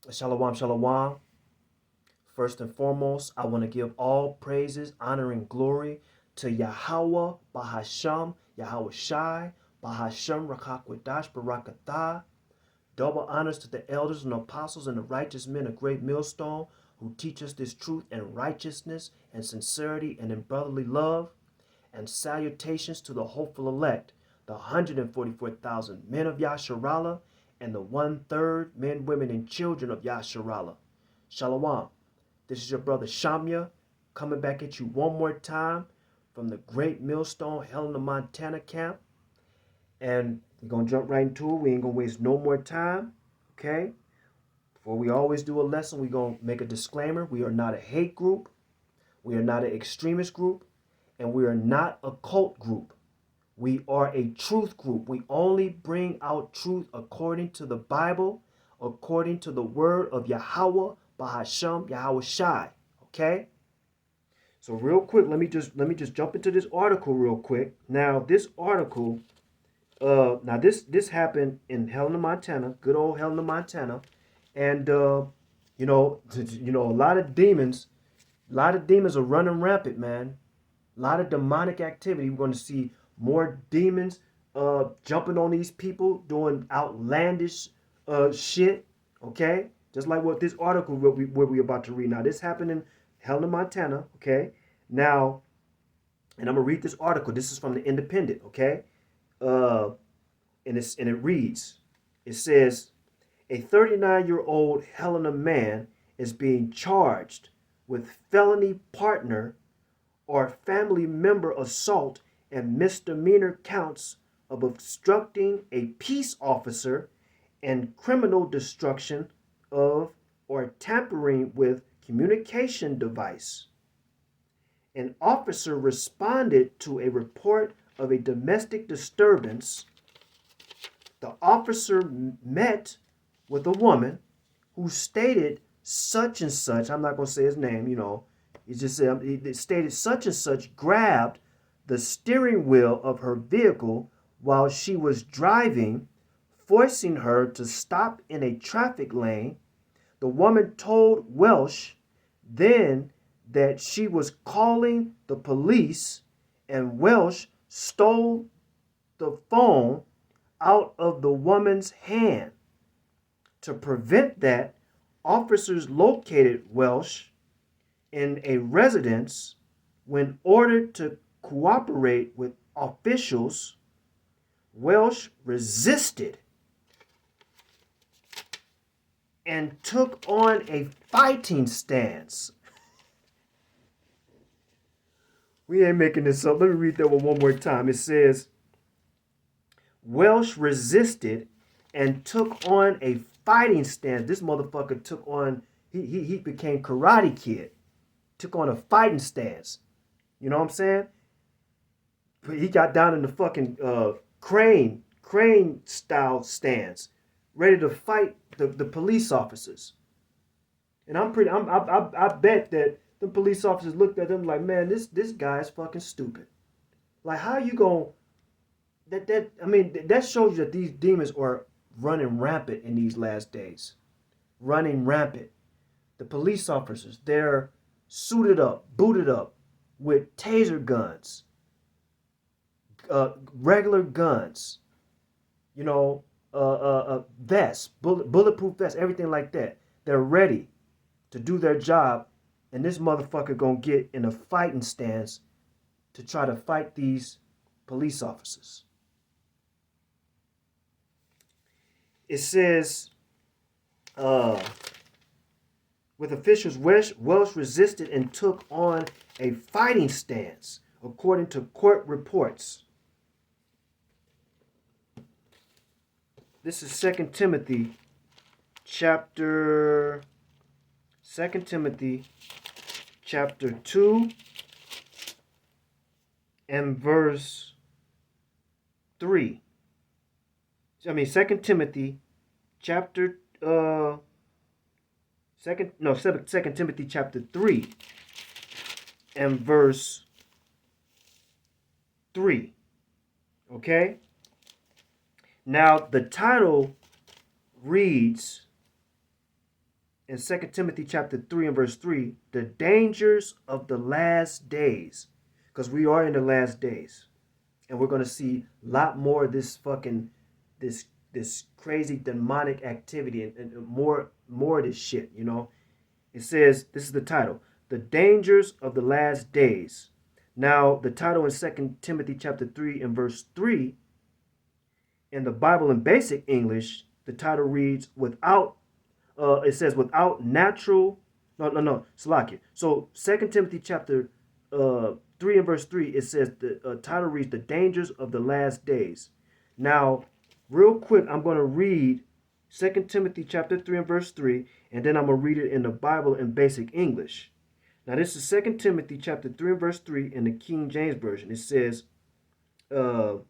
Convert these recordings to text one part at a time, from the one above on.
Shalom, shalom. First and foremost, I want to give all praises, honor, and glory to Yahweh, Bahasham, Yahweh Shai, Bahasham, Rakakwadash, Barakatah. Double honors to the elders and apostles and the righteous men of great millstone who teach us this truth in righteousness and sincerity and in brotherly love. And salutations to the hopeful elect, the 144,000 men of Yasharallah, and the 1/3 men, women, and children of Yasharallah. Shalom. This is your brother Shamya coming back at you one more time from the Great Millstone, Helena, Montana camp. And we're going to jump right into it. We ain't going to waste no more time. Okay? Before we always do a lesson, we're going to make a disclaimer. We are not a hate group. We are not an extremist group. And we are not a cult group. We are a truth group. We only bring out truth according to the Bible, according to the word of Yahweh, Bahasham, Yahweh Shai. Okay? So real quick, let me just jump into this article real quick. Now, this article, this happened in Helena, Montana, good old Helena, Montana. And a lot of demons are running rampant, man. A lot of demonic activity. We're going to see more demons jumping on these people, doing outlandish shit. Okay, just like what this article we're about to read. Now, this happened in Helena, Montana. Okay, now, and I'm gonna read this article. This is from the Independent. Okay, uh, and it reads. It says a 39-year-old Helena man is being charged with felony partner or family member assault and misdemeanor counts of obstructing a peace officer and criminal destruction of or tampering with communication device. An officer responded to a report of a domestic disturbance. The officer met with a woman who stated such and such. I'm not going to say his name, He just said it stated such and such grabbed the steering wheel of her vehicle while she was driving, forcing her to stop in a traffic lane. The woman told Welsh then that she was calling the police, and Welsh stole the phone out of the woman's hand. To prevent that, officers located Welsh in a residence. When ordered to cooperate with officials, Welsh resisted and took on a fighting stance. We ain't making this up. Let me read that one more time. It says, Welsh resisted and took on a fighting stance. This motherfucker took on, he became Karate Kid. Took on a fighting stance. You know what I'm saying? He got down in the fucking crane style stance, ready to fight the police officers. And I bet that the police officers looked at him like, man, this guy is fucking stupid. Like, how you gonna that shows you that these demons are running rampant in these last days. Running rampant. The police officers, they're suited up, booted up with taser guns, regular guns, vests, bulletproof vests, everything like that. They're ready to do their job, and this motherfucker gonna get in a fighting stance to try to fight these police officers. It says, with officials, Welsh resisted and took on a fighting stance, according to court reports. This is 2 Timothy chapter 2 Timothy chapter 2 and verse 3. 2 Timothy chapter 2 Timothy chapter 3 and verse 3. Okay? Now the title reads, in 2 Timothy chapter 3 and verse 3, the dangers of the last days. Because we are in the last days. And we're going to see a lot more of this fucking, this crazy demonic activity and more of this shit, you know. It says, this is the title, The Dangers of the Last Days. Now, the title in 2 Timothy chapter 3 and verse 3, in the Bible in basic English, the title reads, it says, without natural, Salakia. So 2 Timothy chapter 3 and verse 3, it says, the title reads, The Dangers of the Last Days. Now, real quick, I'm going to read 2 Timothy chapter 3 and verse 3, and then I'm going to read it in the Bible in basic English. Now, this is 2 Timothy chapter 3 and verse 3 in the King James Version. It says, matter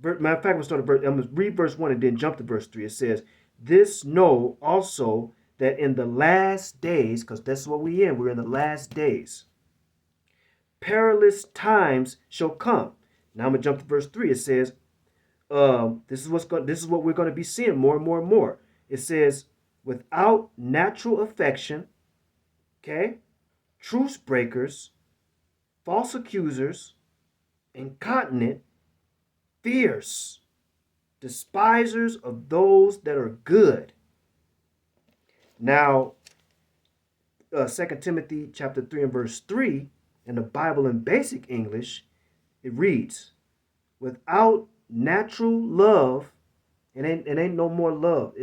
of fact, I'm going to read verse 1 and then jump to verse 3. It says, this know also that in the last days, because that's what we're in the last days, perilous times shall come. Now I'm going to jump to verse 3. It says, this is what we're going to be seeing more and more and more. It says, without natural affection, okay, truce breakers, false accusers, incontinent, fierce, despisers of those that are good. Now, 2 Timothy chapter 3 and verse 3, in the Bible in basic English, it reads, without natural love, it ain't no more love.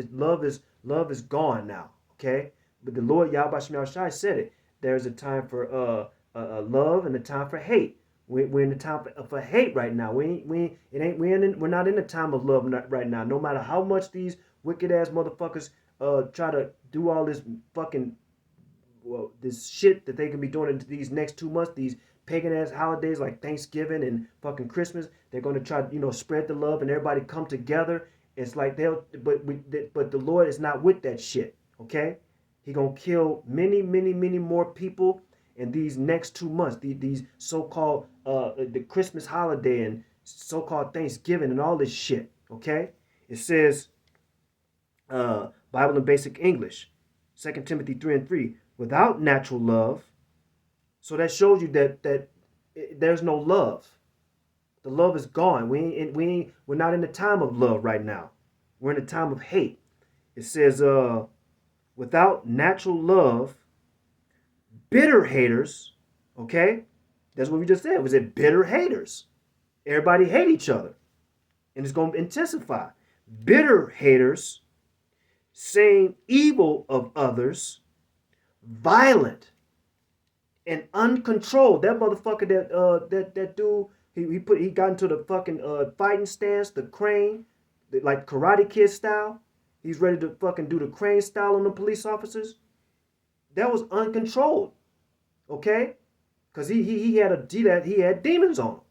Love is gone now. Okay, but the Lord Yahweh Shem Shai said it. There's a time for love and a time for hate. We're in the time for hate right now. We're not in the time of love right now. No matter how much these wicked ass motherfuckers try to do all this fucking this shit that they can be doing in these next 2 months, these pagan ass holidays like Thanksgiving and fucking Christmas. They're gonna try to spread the love and everybody come together. It's like but the Lord is not with that shit. Okay, He gonna kill many more people in these next 2 months. These so-called the Christmas holiday and so-called Thanksgiving and all this shit. Okay, it says Bible in basic English, 2 Timothy 3 and 3, without natural love. So that shows you that there's no love. The love is gone. We're not in the time of love right now. We're in the time of hate. It says, without natural love, bitter haters. Okay, that's what we just said. Was it bitter haters? Everybody hate each other, and it's going to intensify. Bitter haters, saying evil of others, violent and uncontrolled. That motherfucker that dude, he got into the fucking fighting stance, the crane, like Karate Kid style. He's ready to fucking do the crane style on the police officers. That was uncontrolled, okay? Because he had demons on him,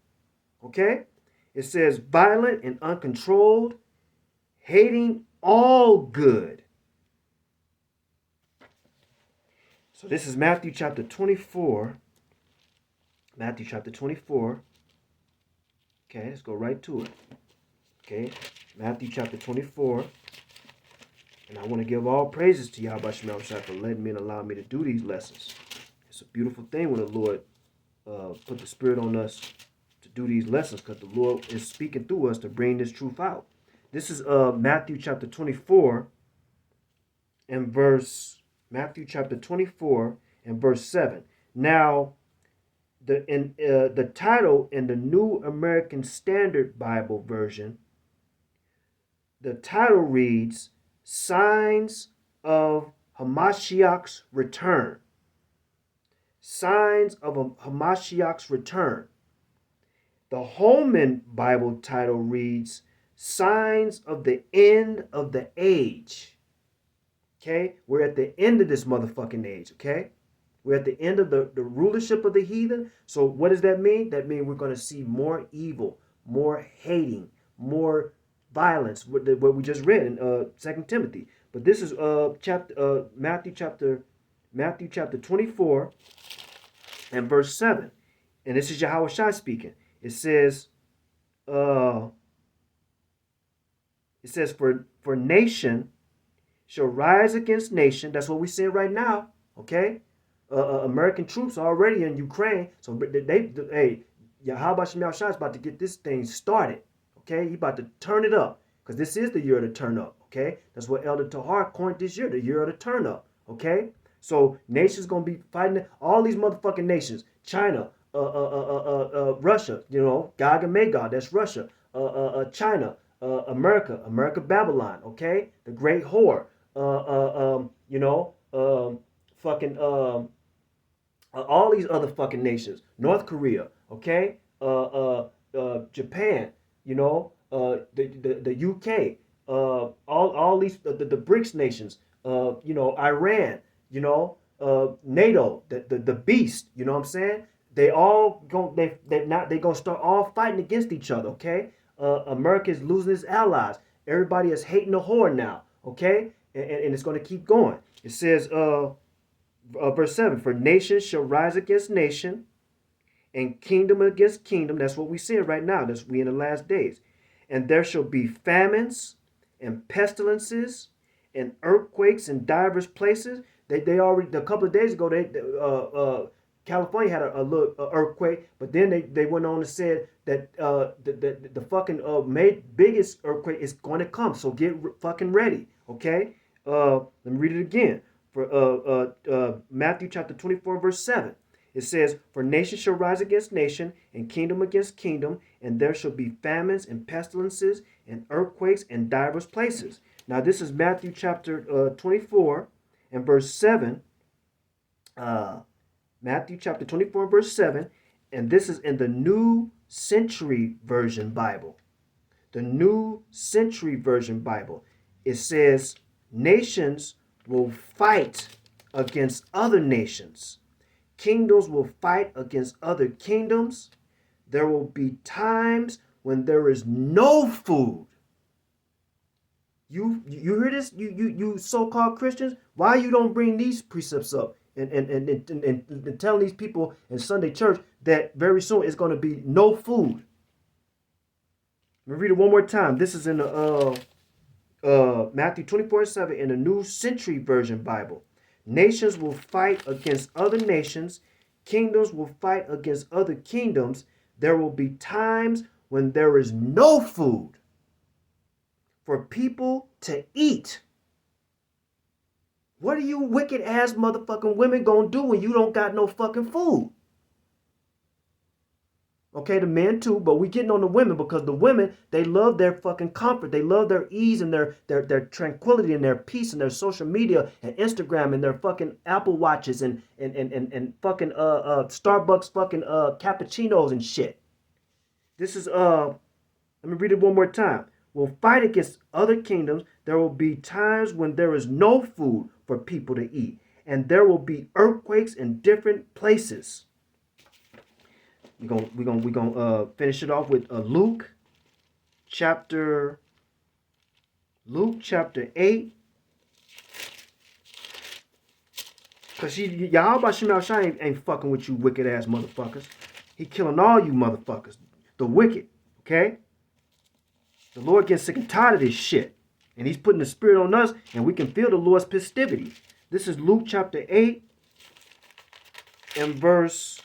okay? It says violent and uncontrolled, hating all good. So this is Matthew chapter 24. Matthew chapter 24. Okay, let's go right to it. Okay, Matthew chapter 24. And I want to give all praises to Yahweh Shemel Shai for letting me and allowing me to do these lessons. It's a beautiful thing when the Lord put the Spirit on us to do these lessons, because the Lord is speaking through us to bring this truth out. This is Matthew chapter 24 and Matthew chapter 24 and verse 7. Now, the title in the New American Standard Bible version, the title reads, Signs of Hamashiach's Return. Signs of Hamashiach's Return. The Holman Bible title reads, Signs of the End of the Age. Okay? We're at the end of this motherfucking age, okay? We're at the end of the rulership of the heathen. So what does that mean? That means we're going to see more evil, more hating, more violence, what we just read in 2 Timothy. But this is Matthew chapter 24 and verse 7. And this is Yahweh Shai speaking. It says, for nation shall rise against nation. That's what we're seeing right now. Okay, American troops are already in Ukraine, so hey, Yahweh Shemel Shah is about to get this thing started. Okay, he about to turn it up because this is the year to turn up. Okay, that's what Elder Tahar coined this year, the year of the turn up. Okay, so nations gonna be fighting all these motherfucking nations. China, Russia, you know, Gog and Magog, that's Russia. China, America, Babylon. Okay, the Great Whore. You know, fucking all these other fucking nations, North Korea, okay, Japan, you know, the UK, all these the BRICS nations, you know, Iran, you know, NATO, the beast, you know what I'm saying? They all going they gonna start all fighting against each other, okay? America is losing its allies. Everybody is hating the whore now, okay? And it's gonna keep going. It says verse 7, for nation shall rise against nation and kingdom against kingdom. That's what we see right now. That's we in the last days. And there shall be famines and pestilences and earthquakes in divers places. They already a couple of days ago California had a little earthquake, but then they went on and said that the fucking biggest earthquake is going to come. So get fucking ready, okay? Let me read it again. For Matthew chapter 24 verse 7. It says, for nation shall rise against nation, and kingdom against kingdom, and there shall be famines and pestilences and earthquakes in divers places. Now this is Matthew chapter 24 and verse 7. Matthew chapter 24 verse 7, and this is in the New Century Version Bible. The New Century Version Bible. It says, nations will fight against other nations. Kingdoms will fight against other kingdoms. There will be times when there is no food. You hear this? You so-called Christians? Why you don't bring these precepts up and telling these people in Sunday church that very soon it's going to be no food? Let me read it one more time. This is in the Matthew 24:7 in the New Century Version Bible. Nations will fight against other nations. Kingdoms will fight against other kingdoms. There will be times when there is no food for people to eat. What are you wicked ass motherfucking women gonna do when you don't got no fucking food? Okay, the men too, but we getting on the women because the women, they love their fucking comfort. They love their ease and their tranquility and their peace and their social media and Instagram and their fucking Apple Watches and fucking Starbucks fucking cappuccinos and shit. This is let me read it one more time. We'll fight against other kingdoms. There will be times when there is no food for people to eat, and there will be earthquakes in different places. We're gonna finish it off with Luke chapter 8. Cause y'all about Shemal Shah ain't fucking with you wicked ass motherfuckers. He killing all you motherfuckers. The wicked, okay? The Lord gets sick and tired of this shit. And he's putting the spirit on us, and we can feel the Lord's festivity. This is Luke chapter 8 and verse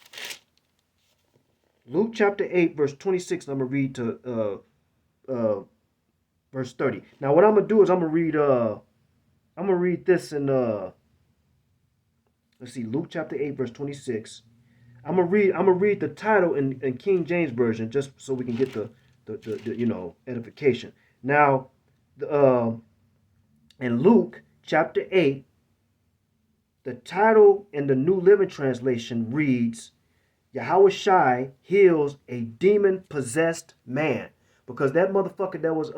26. I'm gonna read to verse 30. Now what I'm gonna do is I'm gonna read this in let's see, Luke chapter 8 verse 26. I'm gonna read the title in King James Version just so we can get the you know, edification. Now in Luke chapter 8, the title in the New Living Translation reads, Yahweh Shai heals a demon-possessed man. Because that motherfucker that was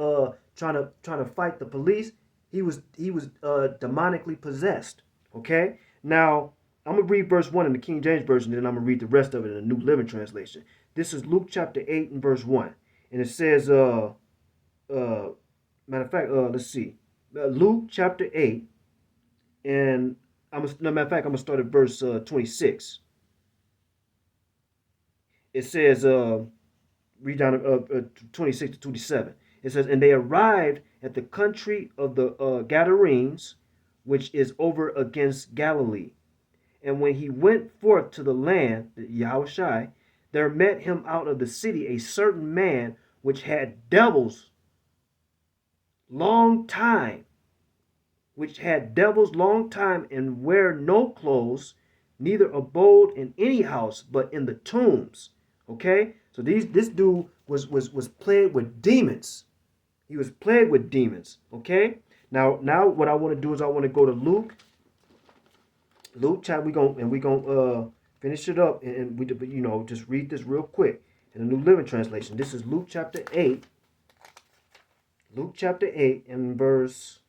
trying to fight the police, he was demonically possessed. Okay? Now, I'm going to read verse 1 in the King James Version, and then I'm going to read the rest of it in the New Living Translation. This is Luke chapter 8 and verse 1. And it says, matter of fact, let's see. Luke chapter 8, and matter of fact, I'm going to start at verse 26. It says, read down 26 to 27. It says, and they arrived at the country of the Gadarenes, which is over against Galilee. And when he went forth to the land, Yahushai, there met him out of the city a certain man which had devils long time, and wear no clothes, neither abode in any house, but in the tombs. Okay, so this dude was plagued with demons. He was plagued with demons. Okay, now what I want to do is I want to go to Luke chapter. We gonna finish it up, and we just read this real quick in the New Living Translation. This is Luke chapter 8. Luke chapter 8 and verse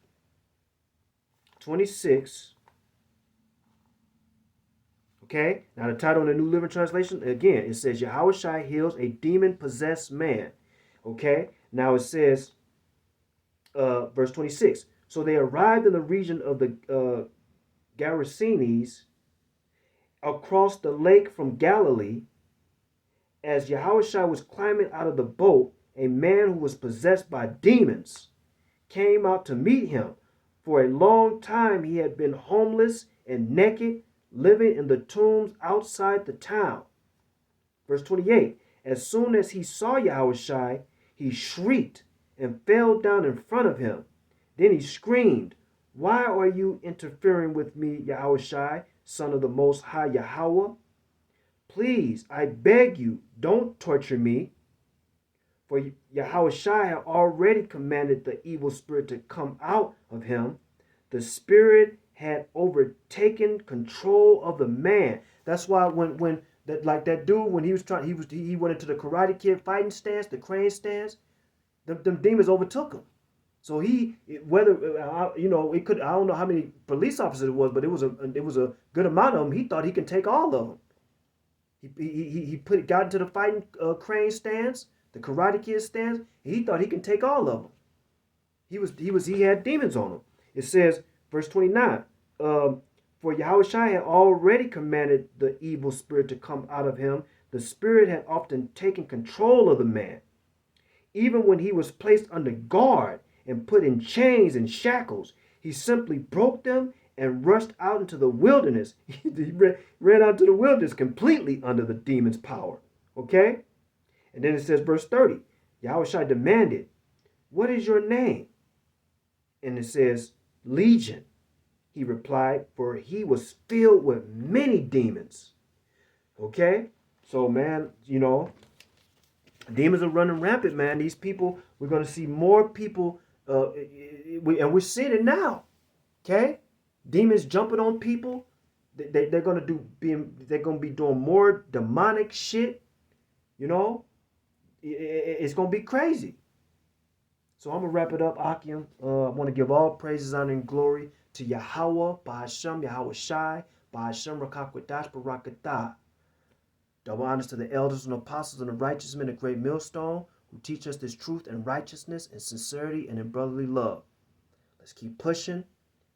26. Okay, now the title in the New Living Translation, again, it says Yahushua heals a demon-possessed man. Okay, now it says, verse 26. So they arrived in the region of the Gerasenes across the lake from Galilee. As Yahushua was climbing out of the boat, a man who was possessed by demons came out to meet him. For a long time he had been homeless and naked, living in the tombs outside the town. Verse 28. As soon as he saw Yahushua, he shrieked and fell down in front of him. Then he screamed, "Why are you interfering with me, Yahushua, Son of the Most High Yahweh? Please, I beg you, don't torture me." For Yahushua had already commanded the evil spirit to come out of him. The spirit had overtaken control of the man. That's why when that dude, when he went into the Karate Kid fighting stance, the crane stance, them demons overtook him. So it could, I don't know how many police officers it was, but it was a good amount of them. He thought he could take all of them. He got into the fighting crane stance, the Karate Kid stance, and he thought he could take all of them. He had demons on him. It says, verse 29, for Yahushua had already commanded the evil spirit to come out of him. The spirit had often taken control of the man. Even when he was placed under guard and put in chains and shackles, he simply broke them and rushed out into the wilderness. He ran out to the wilderness completely under the demon's power. Okay? And then it says, verse 30, Yahushua demanded, "What is your name?" And it says, "Legion." He replied, for he was filled with many demons. Okay? So, man, demons are running rampant, man. These people, we're going to see more people, and we're seeing it now. Okay? Demons jumping on people. They're going to be doing more demonic shit. It's going to be crazy. So I'm going to wrap it up, Akim. I want to give all praises, honor, and glory to Yahweh, Bahasham, Yahweh Shai, Bahasham, Rakakwadash, Barakatah. Double honors to the elders and apostles and the righteous men of Great Millstone who teach us this truth and righteousness and sincerity and in brotherly love. Let's keep pushing.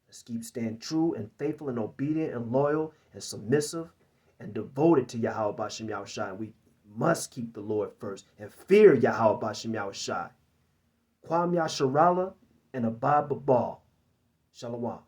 Let's keep staying true and faithful and obedient and loyal and submissive and devoted to Yahweh Bahasham Yahweh Shai. We must keep the Lord first and fear Yahweh Bahasham Yahweh Shai. Kwam Yasharala and Abad Babal. Shalom.